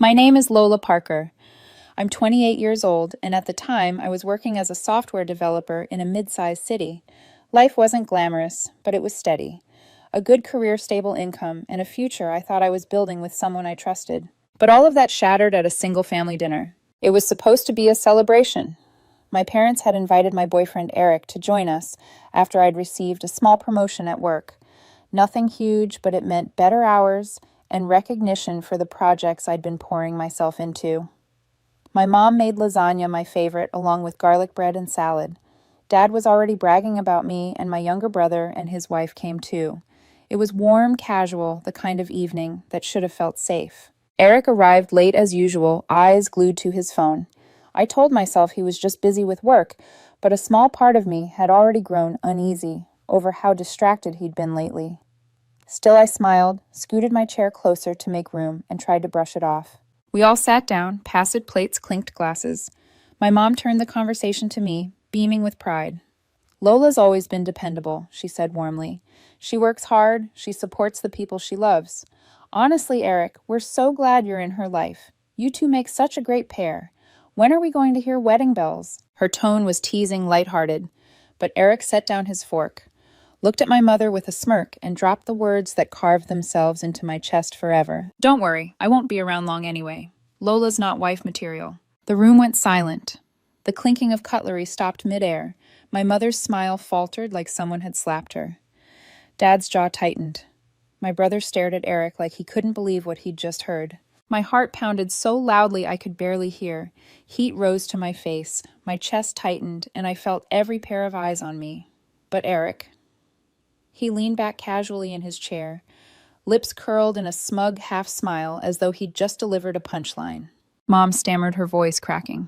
My name is Lola Parker. I'm 28 years old, and at the time, I was working as a software developer in a mid-sized city. Life wasn't glamorous, but it was steady. A good career, stable income, and a future I thought I was building with someone I trusted. But all of that shattered at a single family dinner. It was supposed to be a celebration. My parents had invited my boyfriend Eric to join us after I'd received a small promotion at work. Nothing huge, but it meant better hours and recognition for the projects I'd been pouring myself into. My mom made lasagna my favorite, along with garlic bread and salad. Dad was already bragging about me, and my younger brother and his wife came too. It was warm, casual, the kind of evening that should have felt safe. Eric arrived late as usual, eyes glued to his phone. I told myself he was just busy with work, but a small part of me had already grown uneasy over how distracted he'd been lately. Still, I smiled, scooted my chair closer to make room, and tried to brush it off. We all sat down, passed plates, clinked glasses. My mom turned the conversation to me, beaming with pride. "Lola's always been dependable," she said warmly. "She works hard, she supports the people she loves. Honestly, Eric, we're so glad you're in her life. You two make such a great pair. When are we going to hear wedding bells?" Her tone was teasing, lighthearted, but Eric set down his fork, looked at my mother with a smirk, and dropped the words that carved themselves into my chest forever. "Don't worry, I won't be around long anyway. Lola's not wife material." The room went silent. The clinking of cutlery stopped midair. My mother's smile faltered like someone had slapped her. Dad's jaw tightened. My brother stared at Eric like he couldn't believe what he'd just heard. My heart pounded so loudly I could barely hear. Heat rose to my face. My chest tightened, and I felt every pair of eyes on me. But Eric. He leaned back casually in his chair, lips curled in a smug half-smile as though he'd just delivered a punchline. Mom stammered, her voice cracking.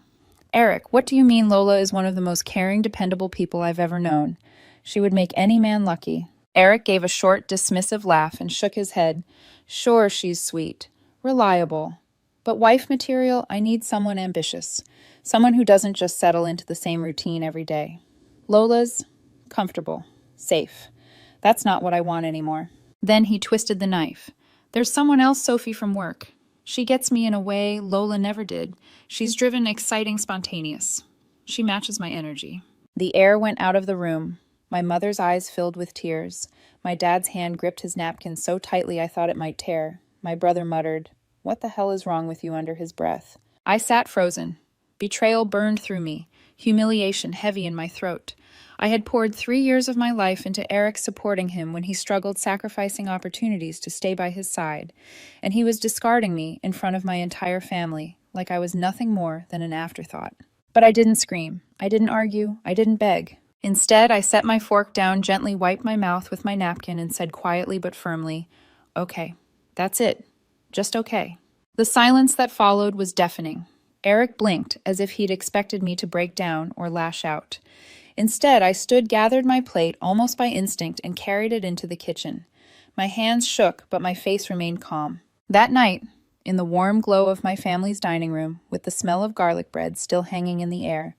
"Eric, what do you mean Lola is one of the most caring, dependable people I've ever known? She would make any man lucky." Eric gave a short, dismissive laugh and shook his head. "Sure, she's sweet. Reliable. But wife material, I need someone ambitious. Someone who doesn't just settle into the same routine every day. Lola's comfortable, safe. That's not what I want anymore." Then he twisted the knife. "There's someone else, Sophie, from work. She gets me in a way Lola never did. She's driven, exciting, spontaneous. She matches my energy." The air went out of the room. My mother's eyes filled with tears. My dad's hand gripped his napkin so tightly I thought it might tear. My brother muttered, "What the hell is wrong with you?" under his breath. I sat frozen. Betrayal burned through me, humiliation heavy in my throat. I had poured 3 years of my life into Eric, supporting him when he struggled, sacrificing opportunities to stay by his side, and he was discarding me in front of my entire family, like I was nothing more than an afterthought. But I didn't scream. I didn't argue. I didn't beg. Instead, I set my fork down, gently wiped my mouth with my napkin, and said quietly but firmly, "Okay, that's it. Just okay." The silence that followed was deafening. Eric blinked as if he'd expected me to break down or lash out. Instead, I stood, gathered my plate almost by instinct, and carried it into the kitchen. My hands shook, but my face remained calm. That night, in the warm glow of my family's dining room, with the smell of garlic bread still hanging in the air,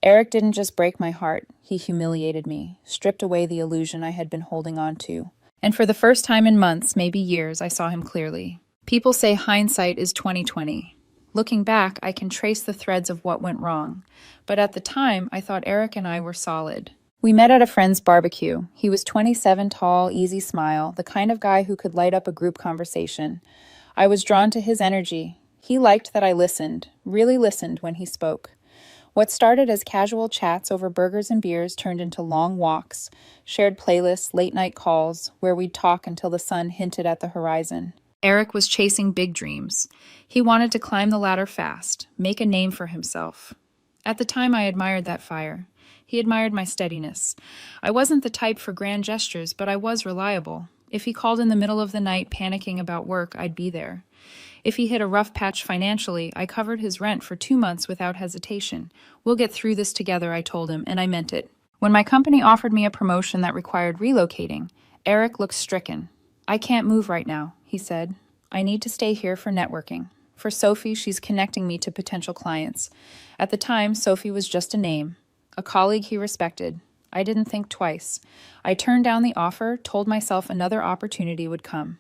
Eric didn't just break my heart, he humiliated me, stripped away the illusion I had been holding on to. And for the first time in months, maybe years, I saw him clearly. People say hindsight is 20/20. Looking back, I can trace the threads of what went wrong. But at the time, I thought Eric and I were solid. We met at a friend's barbecue. He was 27, tall, easy smile, the kind of guy who could light up a group conversation. I was drawn to his energy. He liked that I listened, really listened when he spoke. What started as casual chats over burgers and beers turned into long walks, shared playlists, late-night calls, where we'd talk until the sun hinted at the horizon. Eric was chasing big dreams. He wanted to climb the ladder fast, make a name for himself. At the time, I admired that fire. He admired my steadiness. I wasn't the type for grand gestures, but I was reliable. If he called in the middle of the night panicking about work, I'd be there. If he hit a rough patch financially, I covered his rent for 2 months without hesitation. "We'll get through this together," I told him, and I meant it. When my company offered me a promotion that required relocating, Eric looked stricken. "I can't move right now," he said. "I need to stay here for networking. For Sophie, she's connecting me to potential clients." At the time, Sophie was just a name, a colleague he respected. I didn't think twice. I turned down the offer, told myself another opportunity would come.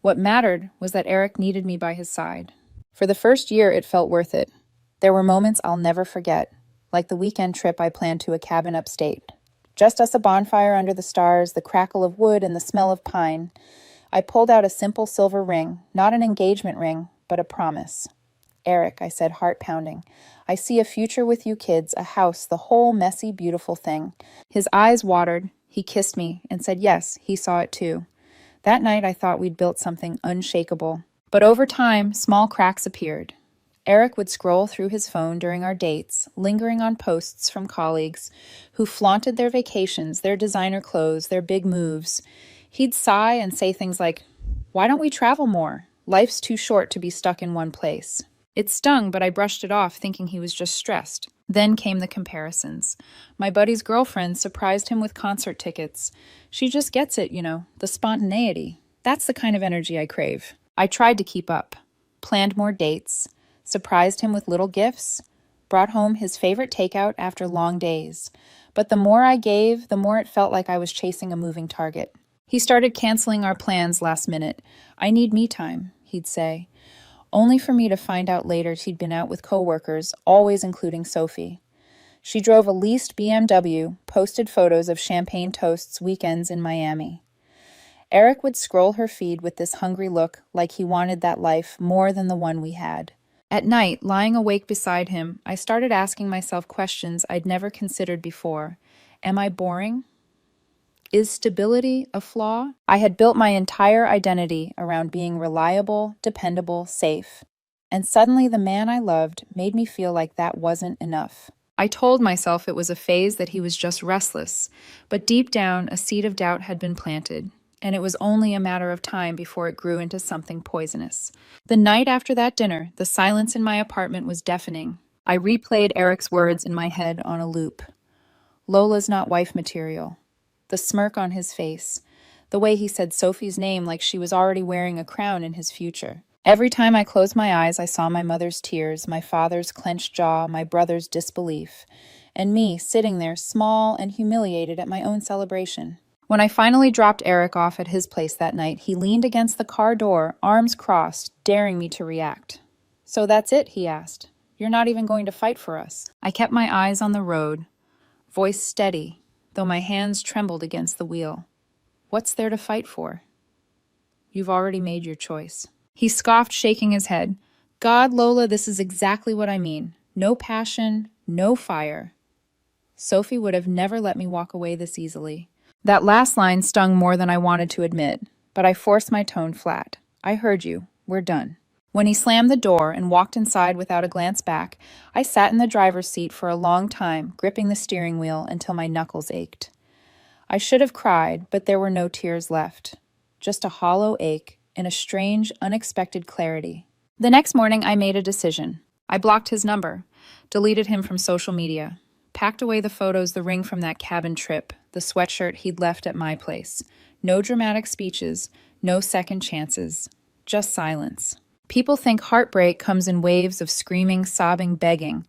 What mattered was that Eric needed me by his side. For the first year, it felt worth it. There were moments I'll never forget, like the weekend trip I planned to a cabin upstate. Just us a bonfire under the stars, the crackle of wood and the smell of pine. I pulled out a simple silver ring, not an engagement ring, but a promise. Eric, I said, heart pounding, I see a future with you kids, a house, the whole messy, beautiful thing. His eyes watered. He kissed me and said yes, he saw it too. That night I thought we'd built something unshakable. But over time, small cracks appeared. Eric would scroll through his phone during our dates, lingering on posts from colleagues who flaunted their vacations, their designer clothes, their big moves. He'd sigh and say things like, "Why don't we travel more? Life's too short to be stuck in one place." It stung, but I brushed it off, thinking he was just stressed. Then came the comparisons. My buddy's girlfriend surprised him with concert tickets. She just gets it, the spontaneity. That's the kind of energy I crave. I tried to keep up, planned more dates, surprised him with little gifts, brought home his favorite takeout after long days. But the more I gave, the more it felt like I was chasing a moving target. He started canceling our plans last minute. "I need me time," he'd say. Only for me to find out later she'd been out with coworkers, always including Sophie. She drove a leased BMW, posted photos of champagne toasts weekends in Miami. Eric would scroll her feed with this hungry look, like he wanted that life more than the one we had. At night, lying awake beside him, I started asking myself questions I'd never considered before. Am I boring? Is stability a flaw? I had built my entire identity around being reliable, dependable, safe. And suddenly the man I loved made me feel like that wasn't enough. I told myself it was a phase, that he was just restless. But deep down, a seed of doubt had been planted. And it was only a matter of time before it grew into something poisonous. The night after that dinner, the silence in my apartment was deafening. I replayed Eric's words in my head on a loop. Lola's not wife material. The smirk on his face. The way he said Sophie's name like she was already wearing a crown in his future. Every time I closed my eyes, I saw my mother's tears, my father's clenched jaw, my brother's disbelief, and me sitting there small and humiliated at my own celebration. When I finally dropped Eric off at his place that night, he leaned against the car door, arms crossed, daring me to react. "So that's it?" he asked. "You're not even going to fight for us?" I kept my eyes on the road, voice steady, though my hands trembled against the wheel. "What's there to fight for? You've already made your choice." He scoffed, shaking his head. "God, Lola, this is exactly what I mean. No passion, no fire. Sophie would have never let me walk away this easily." That last line stung more than I wanted to admit, but I forced my tone flat. "I heard you. We're done." When he slammed the door and walked inside without a glance back, I sat in the driver's seat for a long time, gripping the steering wheel until my knuckles ached. I should have cried, but there were no tears left. Just a hollow ache and a strange, unexpected clarity. The next morning, I made a decision. I blocked his number, deleted him from social media, packed away the photos, the ring from that cabin trip, the sweatshirt he'd left at my place. No dramatic speeches, no second chances, just silence. People think heartbreak comes in waves of screaming, sobbing, begging.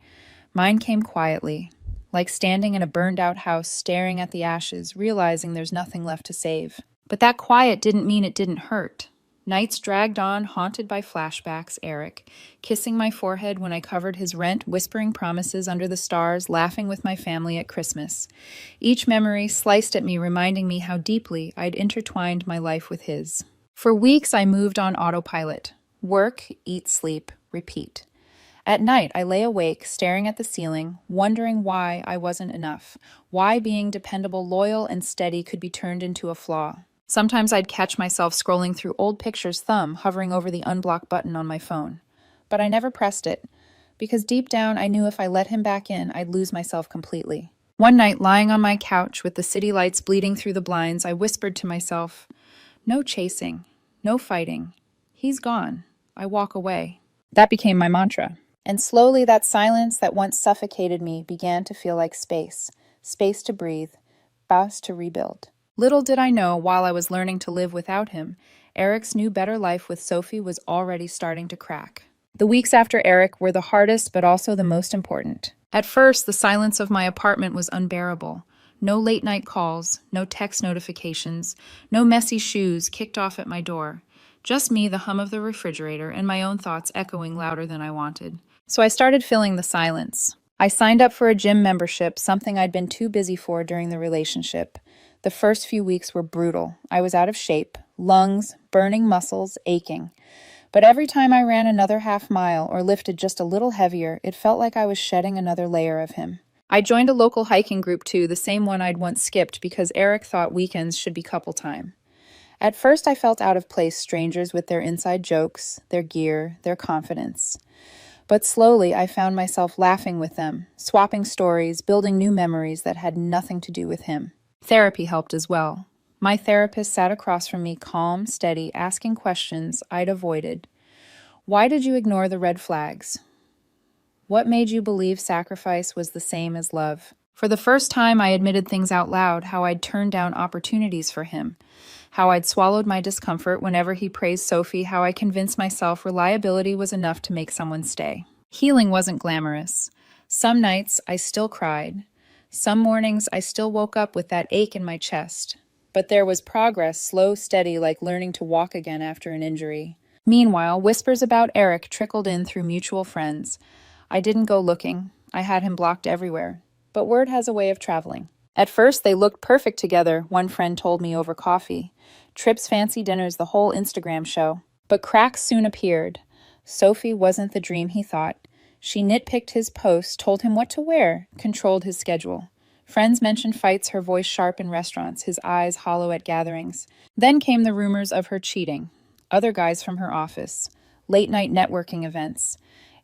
Mine came quietly, like standing in a burned-out house, staring at the ashes, realizing there's nothing left to save. But that quiet didn't mean it didn't hurt. Nights dragged on, haunted by flashbacks, Eric, kissing my forehead when I covered his rent, whispering promises under the stars, laughing with my family at Christmas. Each memory sliced at me, reminding me how deeply I'd intertwined my life with his. For weeks, I moved on autopilot. Work, eat, sleep, repeat. At night, I lay awake, staring at the ceiling, wondering why I wasn't enough, why being dependable, loyal, and steady could be turned into a flaw. Sometimes I'd catch myself scrolling through old pictures, thumb hovering over the unblock button on my phone. But I never pressed it, because deep down I knew if I let him back in, I'd lose myself completely. One night, lying on my couch with the city lights bleeding through the blinds, I whispered to myself, "No chasing, no fighting. He's gone. I walk away." That became my mantra. And slowly that silence that once suffocated me began to feel like space. Space to breathe, space to rebuild. Little did I know, while I was learning to live without him, Eric's new better life with Sophie was already starting to crack. The weeks after Eric were the hardest, but also the most important. At first, the silence of my apartment was unbearable. No late-night calls, no text notifications, no messy shoes kicked off at my door. Just me, the hum of the refrigerator, and my own thoughts echoing louder than I wanted. So I started filling the silence. I signed up for a gym membership, something I'd been too busy for during the relationship. The first few weeks were brutal. I was out of shape, lungs, burning muscles, aching. But every time I ran another half mile or lifted just a little heavier, it felt like I was shedding another layer of him. I joined a local hiking group too, the same one I'd once skipped because Eric thought weekends should be couple time. At first I felt out of place, strangers with their inside jokes, their gear, their confidence. But slowly I found myself laughing with them, swapping stories, building new memories that had nothing to do with him. Therapy helped as well. My therapist sat across from me, calm, steady, asking questions I'd avoided. Why did you ignore the red flags? What made you believe sacrifice was the same as love? For the first time, I admitted things out loud, how I'd turned down opportunities for him, how I'd swallowed my discomfort whenever he praised Sophie, how I convinced myself reliability was enough to make someone stay. Healing wasn't glamorous. Some nights, I still cried. Some mornings, I still woke up with that ache in my chest. But there was progress, slow, steady, like learning to walk again after an injury. Meanwhile, whispers about Eric trickled in through mutual friends. I didn't go looking. I had him blocked everywhere. But word has a way of traveling. At first, they looked perfect together, one friend told me over coffee. Trips, fancy dinners, the whole Instagram show. But cracks soon appeared. Sophie wasn't the dream he thought. She nitpicked his posts, told him what to wear, controlled his schedule. Friends mentioned fights, her voice sharp in restaurants, his eyes hollow at gatherings. Then came the rumors of her cheating. Other guys from her office. Late-night networking events.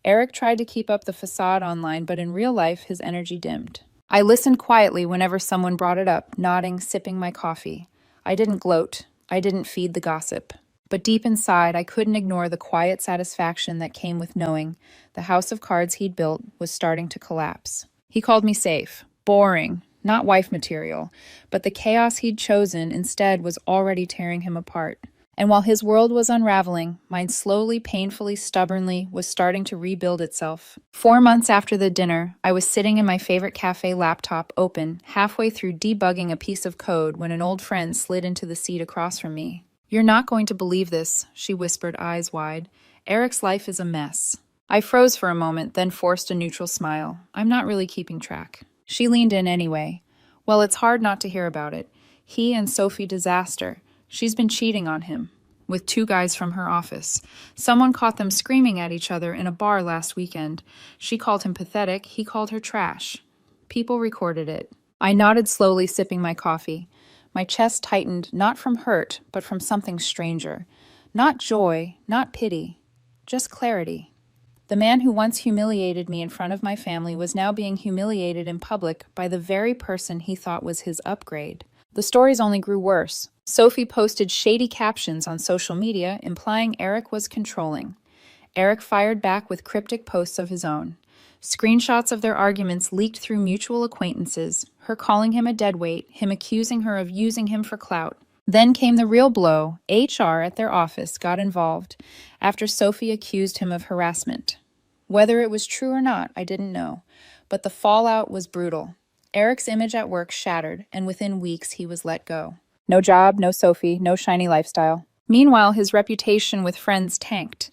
Eric tried to keep up the facade online, but in real life, his energy dimmed. I listened quietly whenever someone brought it up, nodding, sipping my coffee. I didn't gloat. I didn't feed the gossip. But deep inside, I couldn't ignore the quiet satisfaction that came with knowing the house of cards he'd built was starting to collapse. He called me safe. Boring, not wife material, but the chaos he'd chosen instead was already tearing him apart. And while his world was unraveling, mine slowly, painfully, stubbornly was starting to rebuild itself. 4 months after the dinner, I was sitting in my favorite cafe laptop open, halfway through debugging a piece of code when an old friend slid into the seat across from me. "You're not going to believe this," she whispered, eyes wide. "Eric's life is a mess." I froze for a moment, then forced a neutral smile. I'm not really keeping track. She leaned in anyway. "Well, it's hard not to hear about it. He and Sophie disaster. She's been cheating on him. With 2 guys from her office. Someone caught them screaming at each other in a bar last weekend. She called him pathetic, he called her trash. People recorded it." I nodded slowly, sipping my coffee. My chest tightened, not from hurt, but from something stranger. Not joy, not pity, just clarity. The man who once humiliated me in front of my family was now being humiliated in public by the very person he thought was his upgrade. The stories only grew worse. Sophie posted shady captions on social media implying Eric was controlling. Eric fired back with cryptic posts of his own. Screenshots of their arguments leaked through mutual acquaintances, her calling him a deadweight, him accusing her of using him for clout. Then came the real blow. HR at their office got involved after Sophie accused him of harassment. Whether it was true or not, I didn't know, but the fallout was brutal. Eric's image at work shattered, and within weeks he was let go. No job, no Sophie, no shiny lifestyle. Meanwhile, his reputation with friends tanked.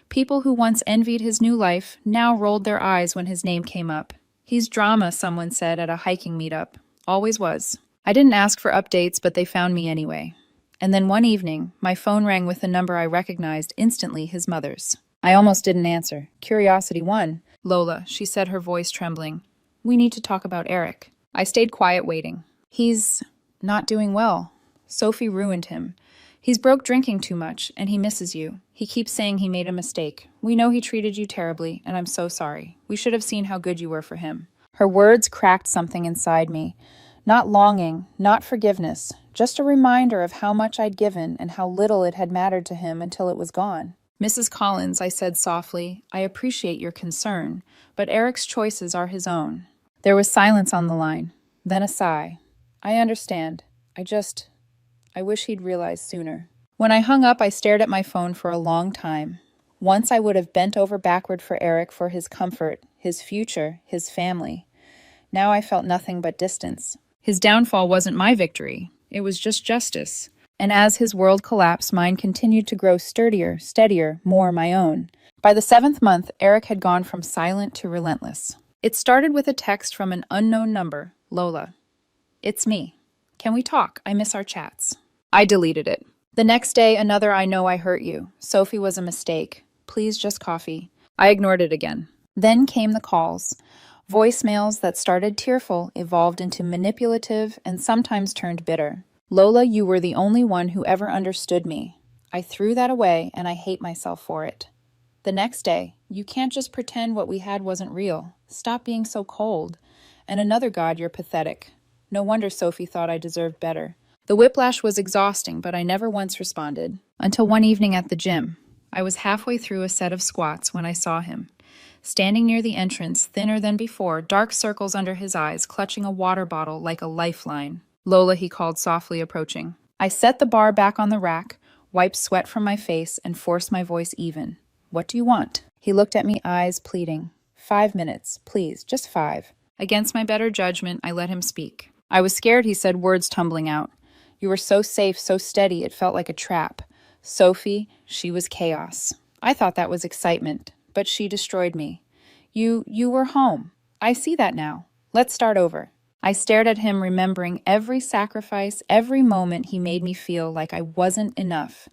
People who once envied his new life now rolled their eyes when his name came up. "He's drama," someone said at a hiking meetup. Always was. I didn't ask for updates, but they found me anyway. And then one evening, my phone rang with a number I recognized instantly, his mother's. I almost didn't answer. Curiosity won. "Lola," she said, her voice trembling. "We need to talk about Eric." I stayed quiet, waiting. "He's not doing well. Sophie ruined him. He's broke drinking too much, and he misses you. He keeps saying he made a mistake. We know he treated you terribly, and I'm so sorry. We should have seen how good you were for him." Her words cracked something inside me. Not longing, not forgiveness, just a reminder of how much I'd given and how little it had mattered to him until it was gone. "Mrs. Collins," I said softly, "I appreciate your concern, but Eric's choices are his own." There was silence on the line, then a sigh. "I understand. I wish he'd realized sooner." When I hung up, I stared at my phone for a long time. Once I would have bent over backward for Eric, for his comfort, his future, his family. Now I felt nothing but distance. His downfall wasn't my victory. It was just justice. And as his world collapsed, mine continued to grow sturdier, steadier, more my own. By the 7th month, Eric had gone from silent to relentless. It started with a text from an unknown number, Lola. It's me. Can we talk? I miss our chats. I deleted it. The next day, another I know I hurt you. Sophie was a mistake. Please just coffee. I ignored it again. Then came the calls. Voicemails that started tearful evolved into manipulative and sometimes turned bitter. Lola, you were the only one who ever understood me. I threw that away and I hate myself for it. The next day, you can't just pretend what we had wasn't real. Stop being so cold. And another God, you're pathetic. No wonder Sophie thought I deserved better. The whiplash was exhausting, but I never once responded. Until one evening at the gym. I was halfway through a set of squats when I saw him. Standing near the entrance, thinner than before, dark circles under his eyes, clutching a water bottle like a lifeline. Lola, he called softly, approaching. I set the bar back on the rack, wiped sweat from my face, and forced my voice even. What do you want? He looked at me, eyes pleading. 5 minutes, please, just 5. Against my better judgment, I let him speak. I was scared, he said, words tumbling out. You were so safe, so steady, it felt like a trap. Sophie, she was chaos. I thought that was excitement, but she destroyed me. You were home. I see that now. Let's start over. I stared at him, remembering every sacrifice, every moment he made me feel like I wasn't enough.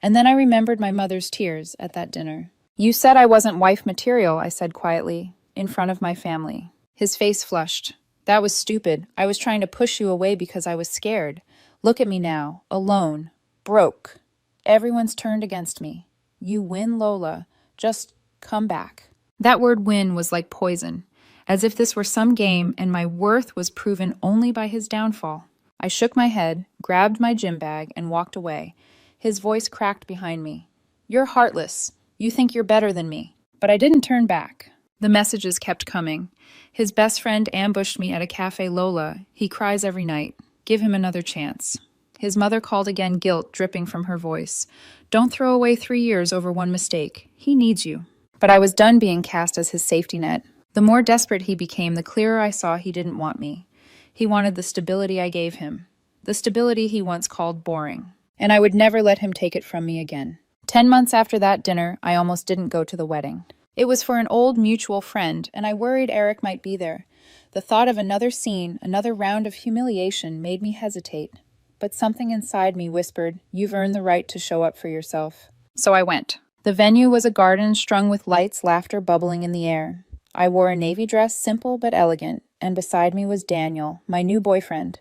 And then I remembered my mother's tears at that dinner. You said I wasn't wife material, I said quietly, in front of my family. His face flushed. That was stupid. I was trying to push you away because I was scared. Look at me now, alone, broke. Everyone's turned against me. You win, Lola. Just come back. That word win was like poison, as if this were some game and my worth was proven only by his downfall. I shook my head, grabbed my gym bag, and walked away. His voice cracked behind me. You're heartless. You think you're better than me. But I didn't turn back. The messages kept coming. His best friend ambushed me at a cafe. Lola. He cries every night. Give him another chance. His mother called again, guilt dripping from her voice. Don't throw away 3 years over one mistake. He needs you. But I was done being cast as his safety net. The more desperate he became, the clearer I saw he didn't want me. He wanted the stability I gave him. The stability he once called boring. And I would never let him take it from me again. 10 months after that dinner, I almost didn't go to the wedding. It was for an old mutual friend, and I worried Eric might be there. The thought of another scene, another round of humiliation, made me hesitate. But something inside me whispered, you've earned the right to show up for yourself. So I went. The venue was a garden strung with lights, laughter bubbling in the air. I wore a navy dress, simple but elegant, and beside me was Daniel, my new boyfriend.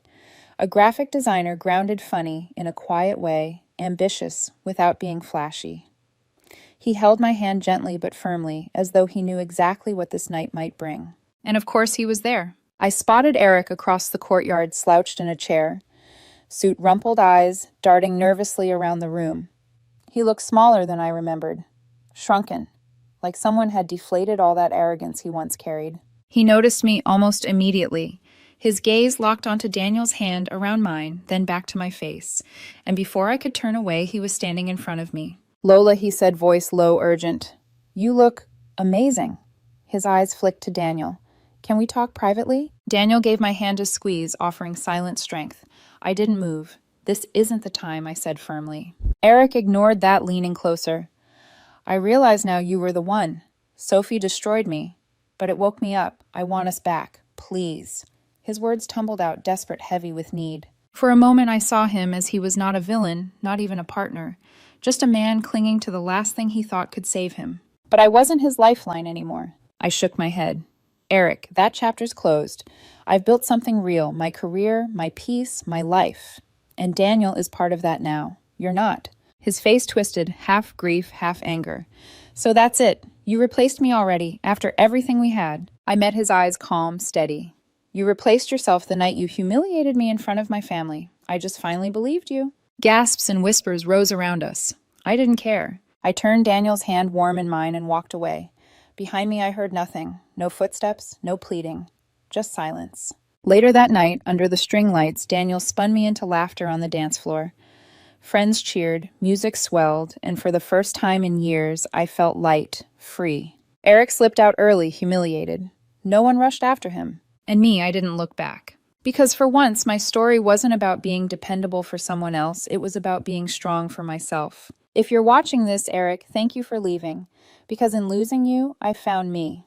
A graphic designer, grounded funny, in a quiet way, ambitious without being flashy. He held my hand gently but firmly, as though he knew exactly what this night might bring. And of course he was there. I spotted Eric across the courtyard, slouched in a chair, suit rumpled eyes darting nervously around the room. He looked smaller than I remembered, shrunken, like someone had deflated all that arrogance he once carried. He noticed me almost immediately. His gaze locked onto Daniel's hand around mine, then back to my face, and before I could turn away, he was standing in front of me. Lola, he said, voice low, urgent. You look amazing. His eyes flicked to Daniel. Can we talk privately? Daniel gave my hand a squeeze, offering silent strength. I didn't move. This isn't the time, I said firmly. Eric ignored that, leaning closer. I realize now you were the one. Sophie destroyed me, but it woke me up. I want us back. Please. His words tumbled out, desperate, heavy with need. For a moment I saw him as he was not a villain, not even a partner, just a man clinging to the last thing he thought could save him. But I wasn't his lifeline anymore. I shook my head. Eric, that chapter's closed. I've built something real, my career, my peace, my life. And Daniel is part of that now. You're not. His face twisted, half grief, half anger. So that's it. You replaced me already, after everything we had. I met his eyes, calm, steady. You replaced yourself the night you humiliated me in front of my family. I just finally believed you. Gasps and whispers rose around us. I didn't care. I turned Daniel's hand warm in mine and walked away. Behind me I heard nothing. No footsteps, no pleading. Just silence. Later that night, under the string lights, Daniel spun me into laughter on the dance floor. Friends cheered, music swelled, and for the first time in years, I felt light, free. Eric slipped out early, humiliated. No one rushed after him. And me, I didn't look back. Because for once, my story wasn't about being dependable for someone else, it was about being strong for myself. If you're watching this, Eric, thank you for leaving. Because in losing you, I found me.